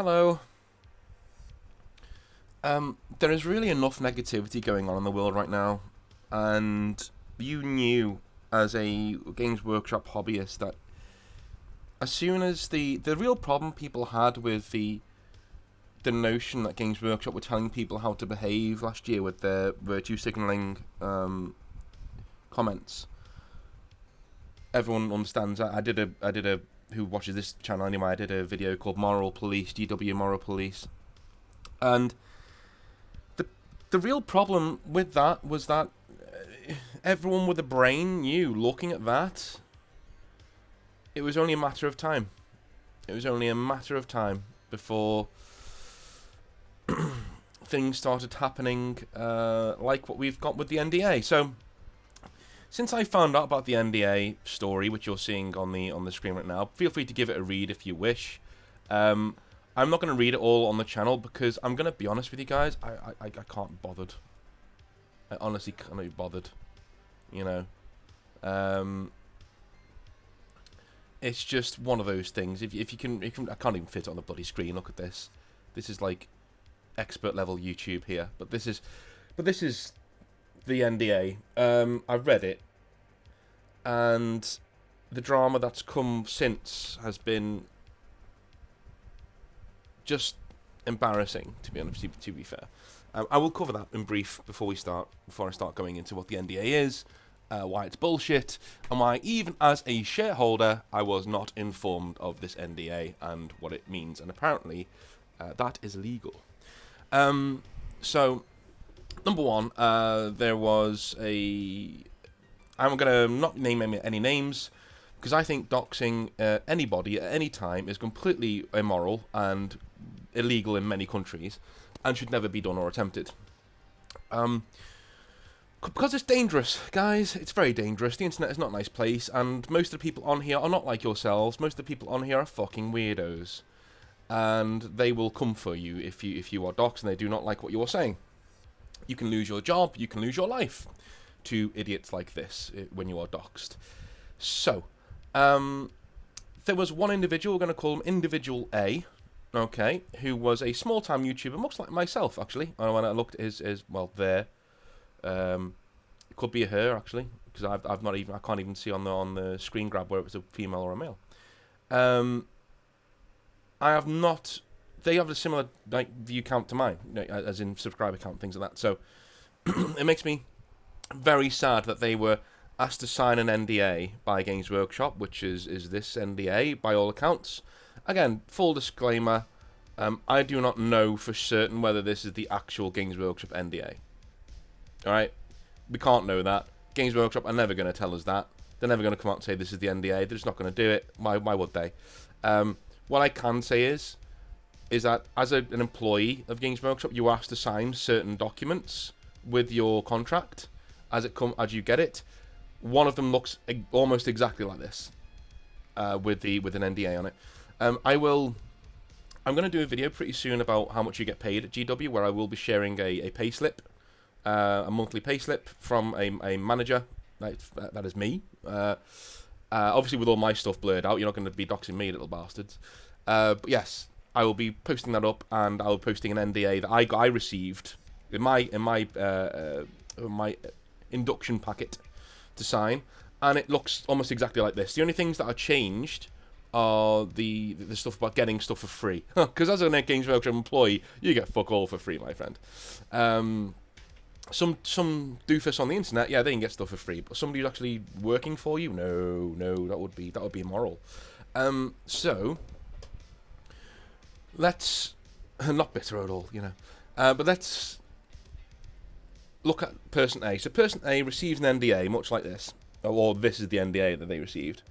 Hello. There is really enough negativity going on in the world right now, and you knew as a Games Workshop hobbyist that as soon as the real problem people had with the notion that Games Workshop were telling people how to behave last year with their virtue signaling comments, everyone understands that. I did a who watches this channel anyway. I did a video called Moral Police, GW Moral Police, and the real problem with that was that everyone with a brain knew, looking at that, it was only a matter of time. It was only a matter of time before things started happening like what we've got with the NDA. So, since I found out about the NDA story, which you're seeing on the screen right now, feel free to give it a read if you wish. I'm not going to read it all on the channel because I'm going to be honest with you guys, I can't be bothered. I honestly can't be bothered. You know, it's just one of those things. If you can, I can't even fit it on the bloody screen. Look at this. This is like expert level YouTube here, but this is the NDA. I've read it, and the drama that's come since has been just embarrassing, to be honest. To be fair, I will cover that in brief before I start going into what the NDA is, why it's bullshit, and why even as a shareholder I was not informed of this NDA and what it means, and apparently that is illegal. So number one, there was I'm gonna not name any names, because I think doxing anybody at any time is completely immoral and illegal in many countries, and should never be done or attempted. Because it's dangerous, guys. It's very dangerous. The internet is not a nice place, and most of the people on here are not like yourselves. Most of the people on here are fucking weirdos, and they will come for you if you are doxed and they do not like what you are saying. You can lose your job. You can lose your life to idiots like this when you are doxed. So, there was one individual, we're going to call him Individual A, okay, who was a small-time YouTuber, much like myself, actually. When I looked at his well, there, it could be a her, actually, because I can't even see on the screen grab where it was a female or a male. They have a similar view count to mine, as in subscriber count, things like that. So it makes me very sad that they were asked to sign an NDA by Games Workshop, which is this NDA by all accounts. Again, full disclaimer, I do not know for certain whether this is the actual Games Workshop NDA. Alright? We can't know that. Games Workshop are never going to tell us that. They're never going to come out and say this is the NDA. They're just not going to do it. Why would they? What I can say is that as an employee of Games Workshop, you are asked to sign certain documents with your contract as you get it. One of them looks almost exactly like this, with an NDA on it. I'm going to do a video pretty soon about how much you get paid at GW, where I will be sharing a payslip, a monthly payslip from a manager. That is me. Obviously, with all my stuff blurred out, you're not going to be doxing me, little bastards. But yes, I will be posting that up, and I'll be posting an NDA that I received in my induction packet to sign, and it looks almost exactly like this. The only things that are changed are the stuff about getting stuff for free, because as a Games Workshop employee, you get fuck all for free, my friend. Some doofus on the internet, yeah, they can get stuff for free, but somebody who's actually working for you, no, that would be immoral. So let's not bitter at all, but let's look at person A. So person A receives an NDA, much like this, or this is the NDA that they received.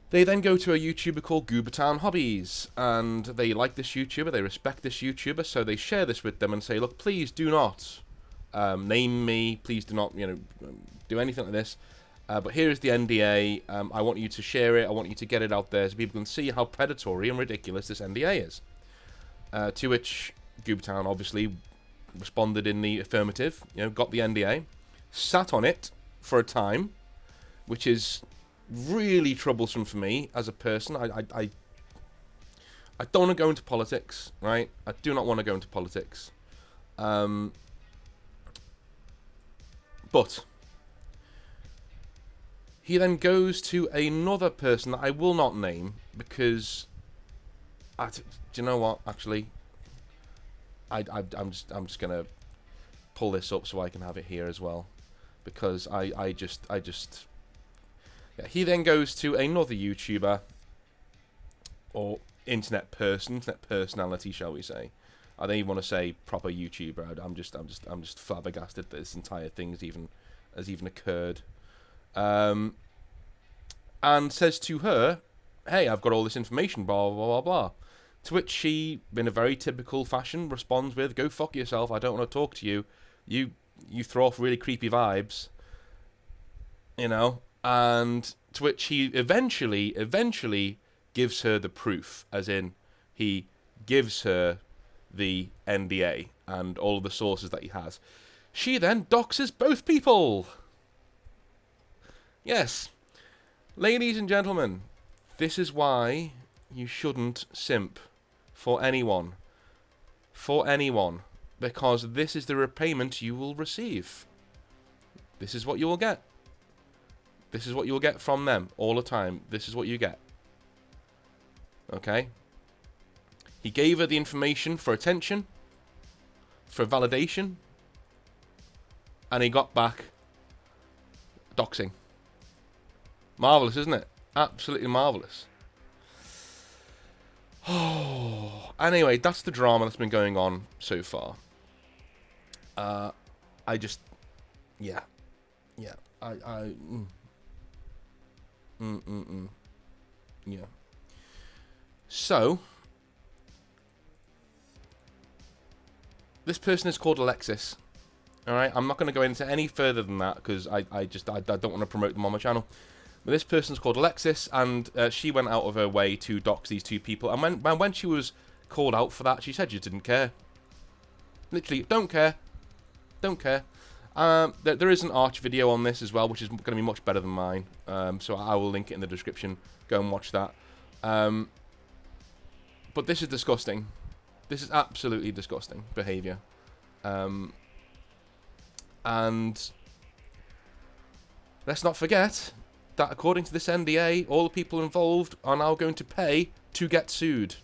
They then go to a YouTuber called Goobertown Hobbies, and they like this YouTuber, they respect this YouTuber, so they share this with them and say, look, please do not name me, please do not, do anything like this, but here is the NDA, I want you to share it, I want you to get it out there so people can see how predatory and ridiculous this NDA is. To which Goobertown obviously responded in the affirmative, got the NDA, sat on it for a time, which is really troublesome for me as a person. I I don't want to go into politics, right? I do not want to go into politics. But he then goes to another person that I will not name because, do you know what? Actually, I'm just gonna pull this up so I can have it here as well, because I just yeah. He then goes to another YouTuber or internet personality, shall we say? I don't even want to say proper YouTuber. I'm just flabbergasted that this entire thing has even occurred. And says to her, "Hey, I've got all this information, blah blah blah blah." To which she, in a very typical fashion, responds with, "Go fuck yourself. I don't want to talk to you. You throw off really creepy vibes." You know, and to which he eventually gives her the proof, as in he gives her the NDA and all of the sources that he has. She then doxes both people. Yes, ladies and gentlemen, this is why you shouldn't simp for anyone. For anyone. Because this is the repayment you will receive. This is what you will get. This is what you will get from them all the time. This is what you get. Okay? He gave her the information for attention, for validation, and he got back doxing. Marvellous, isn't it? Absolutely marvellous. Oh, anyway, that's the drama that's been going on so far. Yeah. Yeah. So, this person is called Alexis. Alright, I'm not going to go into any further than that because I don't want to promote them on my channel. But this person's called Alexis, and she went out of her way to dox these two people. And when she was called out for that, she said she didn't care. Literally, don't care. Don't care. There is an Arch video on this as well, which is going to be much better than mine. So I will link it in the description. Go and watch that. But this is disgusting. This is absolutely disgusting behaviour. And let's not forget that according to this NDA, all the people involved are now going to pay to get sued.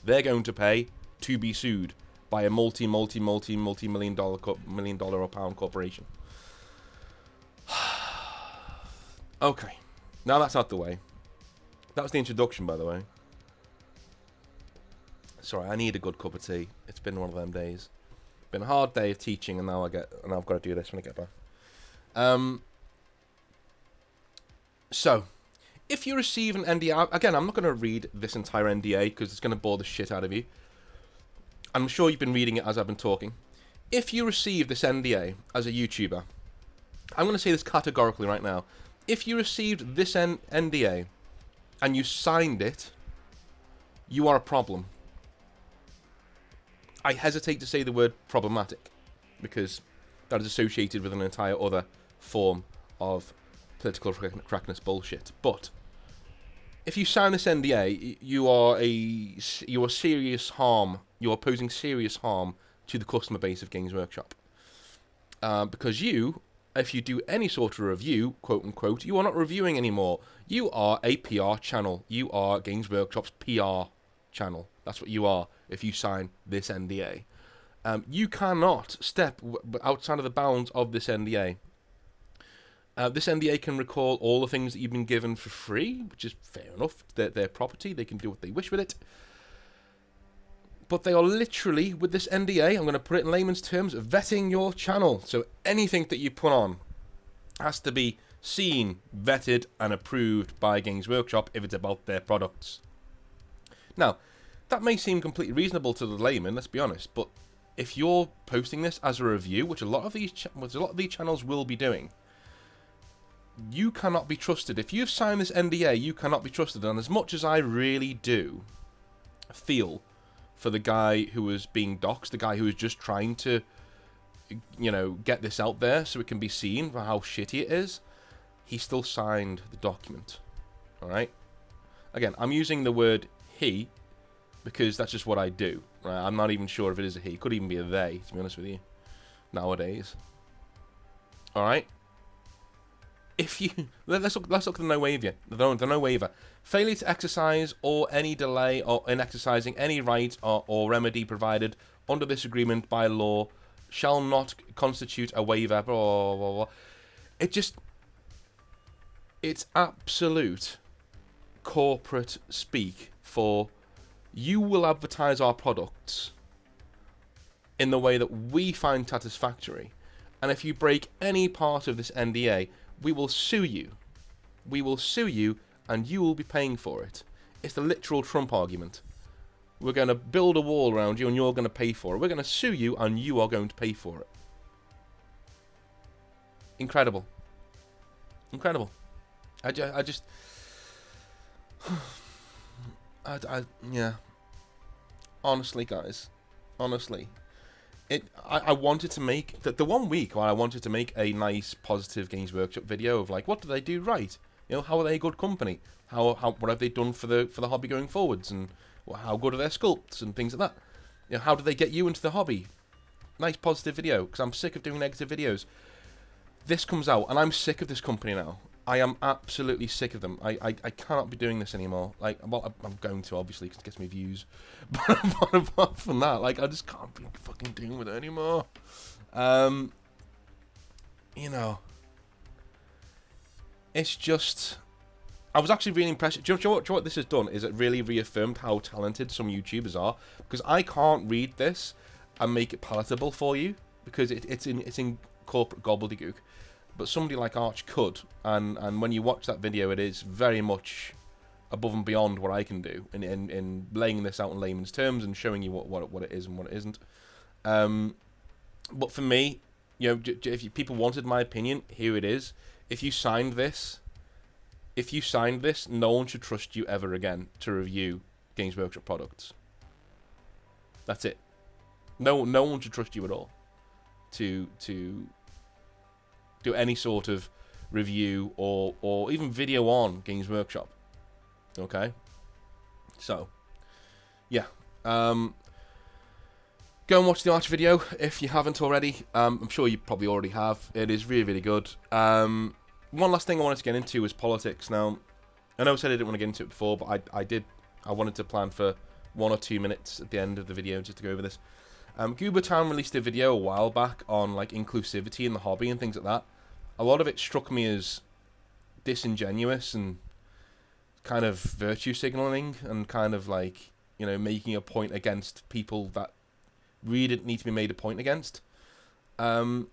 They're going to pay to be sued by a multi-million dollar or pound corporation. Okay, now that's out the way. That was the introduction, by the way. Sorry, I need a good cup of tea. It's been one of them days. Been a hard day of teaching, and now I've got to do this when I get back. So, if you receive an NDA, again, I'm not going to read this entire NDA because it's going to bore the shit out of you. I'm sure you've been reading it as I've been talking. If you receive this NDA as a YouTuber, I'm going to say this categorically right now. If you received this NDA and you signed it, you are a problem. I hesitate to say the word problematic because that is associated with an entire other form of political correctness bullshit. But if you sign this NDA, you are serious harm. You are posing serious harm to the customer base of Games Workshop. Because if you do any sort of review, quote unquote, you are not reviewing anymore. You are a PR channel. You are Games Workshop's PR channel. That's what you are if you sign this NDA. You cannot step outside of the bounds of this NDA. This NDA can recall all the things that you've been given for free, which is fair enough. They're their property. They can do what they wish with it. But they are literally, with this NDA, I'm going to put it in layman's terms, vetting your channel. So anything that you put on has to be seen, vetted, and approved by Games Workshop if it's about their products. Now, that may seem completely reasonable to the layman, let's be honest, but if you're posting this as a review, which a lot of these channels will be doing, you cannot be trusted. If you've signed this NDA, you cannot be trusted. And as much as I really do feel for the guy who was being doxxed, the guy who was just trying to, get this out there so it can be seen for how shitty it is, he still signed the document. Alright? Again, I'm using the word he because that's just what I do. Right? I'm not even sure if it is a he. It could even be a they, to be honest with you, nowadays. All right. If you let's look at the no waiver. The no waiver. Failure to exercise or any delay or in exercising any right or remedy provided under this agreement by law shall not constitute a waiver. Blah, blah, blah. It's absolute corporate speak for you will advertise our products in the way that we find satisfactory, and if you break any part of this NDA, we will sue you. We will sue you, and you will be paying for it. It's the literal Trump argument. We're going to build a wall around you, and you're going to pay for it. We're going to sue you, and you are going to pay for it. Incredible. Incredible. Yeah. Honestly, guys. Honestly. I wanted to make the 1 week where I wanted to make a nice positive Games Workshop video of like, what do they do right? You know, how are they a good company? What have they done for the hobby going forwards, and how good are their sculpts and things like that? You know, how do they get you into the hobby? Nice positive video, because I'm sick of doing negative videos. This comes out, and I'm sick of this company now. I am absolutely sick of them. I cannot be doing this anymore. Like, well, I'm going to, obviously, because it gets me views. But apart from that, like, I just can't be fucking dealing with it anymore. You know, it's just, I was actually really impressed. Do you know what this has done? Is it really reaffirmed how talented some YouTubers are? Because I can't read this and make it palatable for you, because it's in corporate gobbledygook. But somebody like Arch could, and when you watch that video, it is very much above and beyond what I can do in laying this out in layman's terms and showing you what it is and what it isn't. But for me, you know, if people wanted my opinion, here it is. If you signed this, no one should trust you ever again to review Games Workshop products. That's it. No one should trust you at all to do any sort of review or even video on Games Workshop. Okay? So, yeah. Go and watch the Arch video if you haven't already. I'm sure you probably already have. It is really, really good. One last thing I wanted to get into was politics. Now, I know I said I didn't want to get into it before, but I wanted to plan for 1 or 2 minutes at the end of the video just to go over this. Goober Town released a video a while back on like inclusivity in the hobby and things like that. A lot of it struck me as disingenuous and kind of virtue signaling and kind of like, you know, making a point against people that really didn't need to be made a point against. As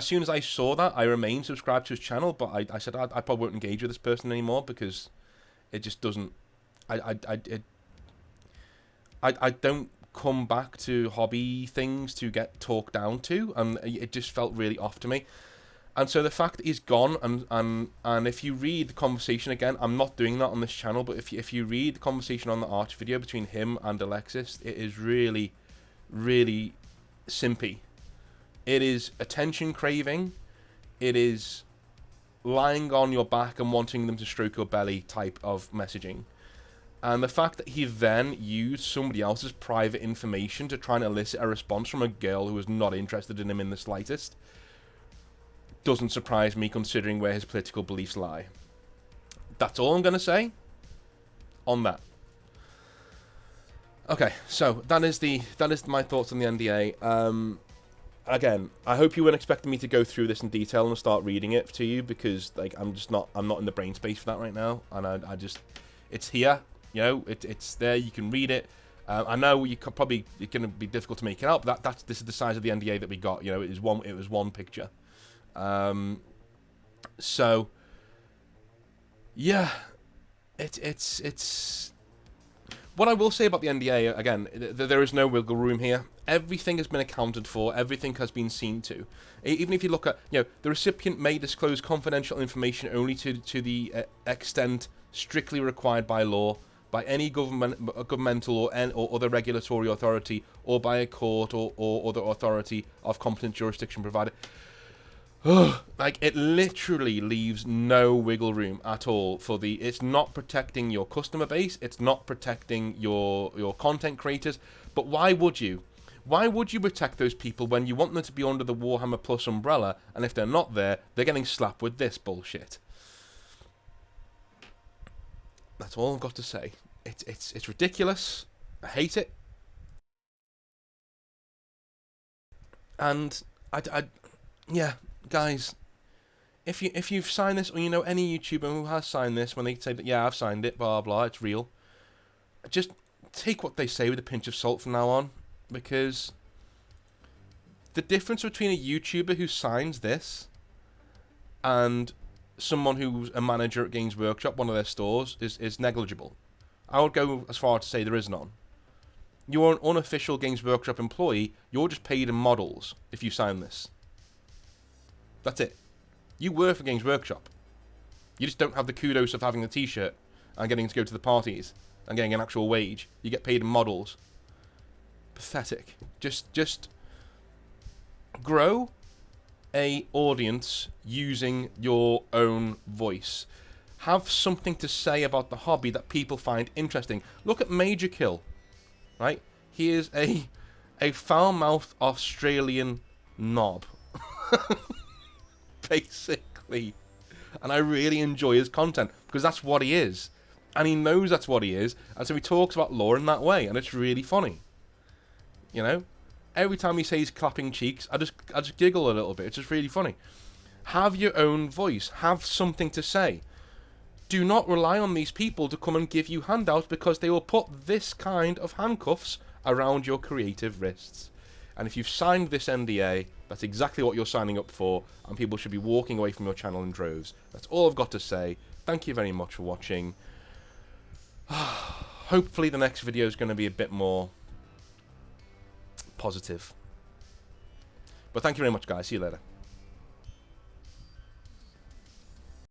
soon as I saw that, I remained subscribed to his channel, but I said I probably won't engage with this person anymore because it just doesn't. I don't come back to hobby things to get talked down to, and it just felt really off to me. And so the fact that he's gone, and if you read the conversation again, I'm not doing that on this channel, but if you read the conversation on the Arch video between him and Alexis, it is really, really simpy. It is attention craving. It is lying on your back and wanting them to stroke your belly type of messaging. And the fact that he then used somebody else's private information to try and elicit a response from a girl who was not interested in him in the slightest doesn't surprise me, considering where his political beliefs lie. That's all I'm going to say on that. Okay, so that is my thoughts on the NDA. Again, I hope you weren't expecting me to go through this in detail and start reading it to you, because like I'm not in the brain space for that right now, and I just, it's here, you know, it's there, you can read it. I know it's going to be difficult to make it out, but this is the size of the NDA that we got. You know, it was one picture. So yeah, it's what I will say about the NDA, again, there is no wiggle room here. Everything has been accounted for, everything has been seen to. Even if you look at, you know, the recipient may disclose confidential information only to the extent strictly required by law, by any governmental or other regulatory authority, or by a court or other authority of competent jurisdiction provided. Like, it literally leaves no wiggle room at all for the... It's not protecting your customer base. It's not protecting your content creators. But why would you? Why would you protect those people when you want them to be under the Warhammer Plus umbrella, and if they're not there, they're getting slapped with this bullshit? That's all I've got to say. It's ridiculous. I hate it. And yeah, guys, if you've signed this, or you know any YouTuber who has signed this, when they say that, yeah, I've signed it, blah blah, it's real, just take what they say with a pinch of salt from now on, because the difference between a YouTuber who signs this and someone who's a manager at Games Workshop, one of their stores, is negligible. I would go as far as to say there is none. You're an unofficial Games Workshop employee. You're just paid in models if you sign this. That's it. You work for Games Workshop. You just don't have the kudos of having the t-shirt and getting to go to the parties and getting an actual wage. You get paid in models. Pathetic. Just grow a audience using your own voice. Have something to say about the hobby that people find interesting. Look at Major Kill. Right? He is a foul-mouthed Australian knob. Basically. And I really enjoy his content, because that's what he is. And he knows that's what he is, and so he talks about lore in that way, and it's really funny. You know? Every time he says clapping cheeks, I just giggle a little bit. It's just really funny. Have your own voice. Have something to say. Do not rely on these people to come and give you handouts, because they will put this kind of handcuffs around your creative wrists. And if you've signed this NDA, that's exactly what you're signing up for, and people should be walking away from your channel in droves. That's all I've got to say. Thank you very much for watching. Hopefully the next video is going to be a bit more positive. But thank you very much, guys. See you later.